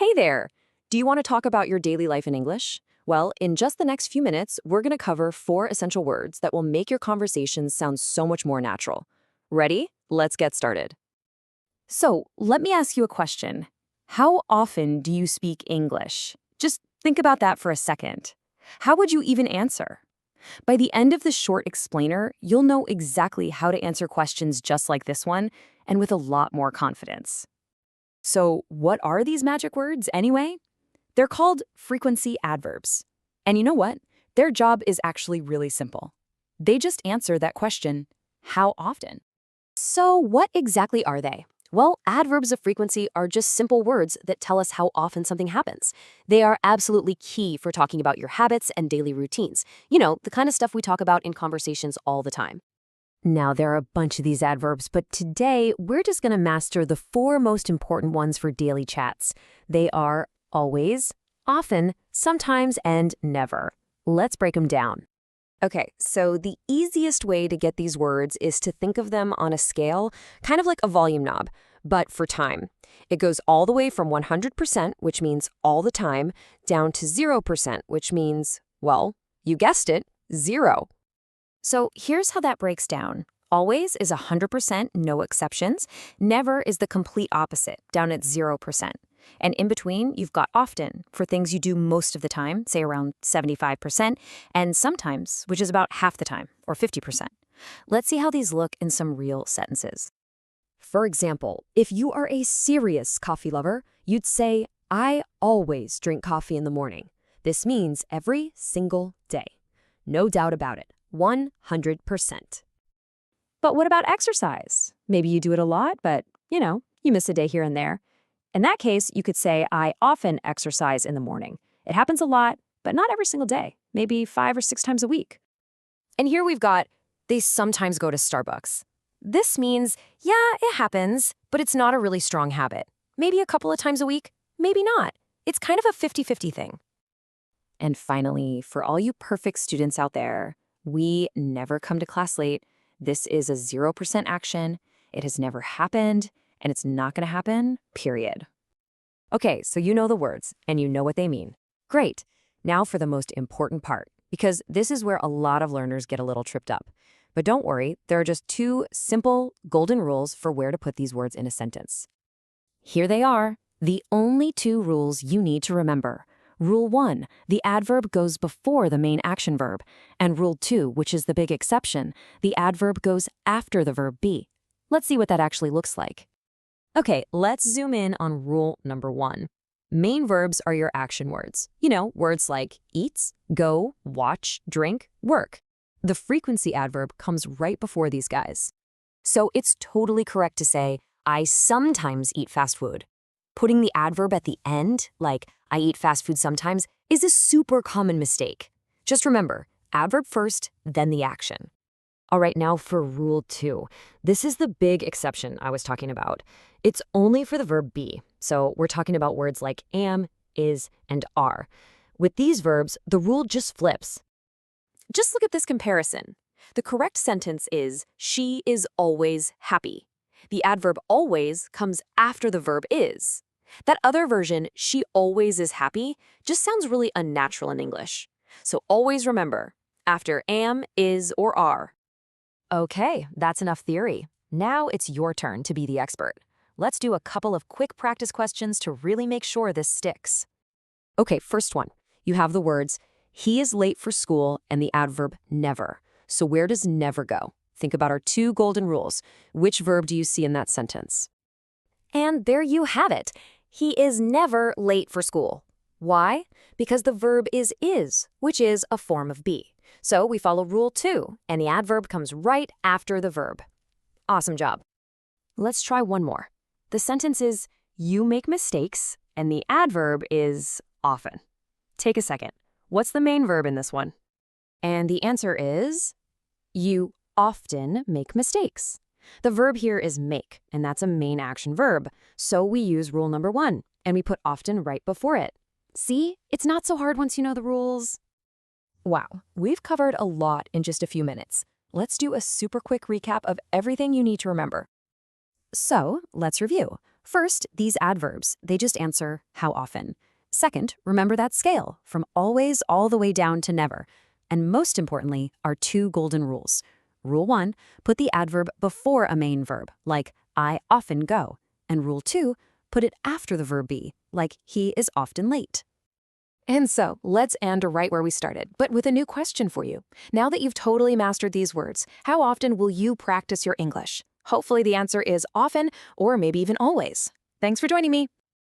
Hey there! Do you want to talk about your daily life in English? Well, in just the next few minutes, we're going to cover 4 essential words that will make your conversations sound so much more natural. Ready? Let's get started. So, let me ask you a question. How often do you speak English? Just think about that for a second. How would you even answer? By the end of the short explainer, you'll know exactly how to answer questions just like this one, and with a lot more confidence. So, what are these magic words anyway? They're called frequency adverbs. And you know what? Their job is actually really simple. They just answer that question, how often? So, what exactly are they? Well, adverbs of frequency are just simple words that tell us how often something happens. They are absolutely key for talking about your habits and daily routines. You know, the kind of stuff we talk about in conversations all the time. Now, there are a bunch of these adverbs, but today we're just going to master the 4 most important ones for daily chats. They are always, often, sometimes, and never. Let's break them down. Okay, so the easiest way to get these words is to think of them on a scale, kind of like a volume knob, but for time. It goes all the way from 100%, which means all the time, down to 0%, which means, well, you guessed it, 0. So here's how that breaks down. Always is 100%, no exceptions. Never is the complete opposite, down at 0%. And in between, you've got often, for things you do most of the time, say around 75%, and sometimes, which is about half the time, or 50%. Let's see how these look in some real sentences. For example, if you are a serious coffee lover, you'd say, I always drink coffee in the morning. This means every single day. No doubt about it. 100%. But what about exercise? Maybe you do it a lot, but, you miss a day here and there. In that case, you could say, I often exercise in the morning. It happens a lot, but not every single day, maybe 5 or 6 times a week. And here we've got, they sometimes go to Starbucks. This means, yeah, it happens, but it's not a really strong habit. Maybe a couple of times a week, maybe not. It's kind of a 50-50 thing. And finally, for all you perfect students out there, we never come to class late. This is a 0% action. It has never happened, and it's not going to happen, period. Okay, so you know the words, and you know what they mean. Great. Now for the most important part, because this is where a lot of learners get a little tripped up. But don't worry, there are just 2 simple golden rules for where to put these words in a sentence. Here they are, the only 2 rules you need to remember. Rule 1, the adverb goes before the main action verb. And Rule 2, which is the big exception, the adverb goes after the verb be. Let's see what that actually looks like. Okay, let's zoom in on rule number 1. Main verbs are your action words. Words like eat, go, watch, drink, work. The frequency adverb comes right before these guys. So it's totally correct to say, I sometimes eat fast food. Putting the adverb at the end, like I eat fast food sometimes, is a super common mistake. Just remember, adverb first, then the action. All right, now for rule 2. This is the big exception I was talking about. It's only for the verb be. So we're talking about words like am, is, and are. With these verbs, the rule just flips. Just look at this comparison. The correct sentence is, she is always happy. The adverb always comes after the verb is. That other version, she always is happy, just sounds really unnatural in English. So always remember, after am, is, or are. Okay, that's enough theory. Now it's your turn to be the expert. Let's do a couple of quick practice questions to really make sure this sticks. Okay, first one. You have the words, he is late for school, and the adverb never. So where does never go? Think about our 2 golden rules. Which verb do you see in that sentence? And there you have it. He is never late for school. Why? Because the verb is, which is a form of be. So we follow rule 2, and the adverb comes right after the verb. Awesome job. Let's try one more. The sentence is, you make mistakes, and the adverb is often. Take a second. What's the main verb in this one? And the answer is, you often make mistakes. The verb here is make, and that's a main action verb. So we use rule number 1, and we put often right before it. See, it's not so hard once you know the rules. Wow, we've covered a lot in just a few minutes. Let's do a super quick recap of everything you need to remember. So let's review. First, these adverbs, they just answer how often. Second, remember that scale, from always all the way down to never. And most importantly, our two golden rules. Rule 1, put the adverb before a main verb, like I often go. And rule 2, put it after the verb be, like he is often late. And so, let's end right where we started, but with a new question for you. Now that you've totally mastered these words, how often will you practice your English? Hopefully the answer is often, or maybe even always. Thanks for joining me.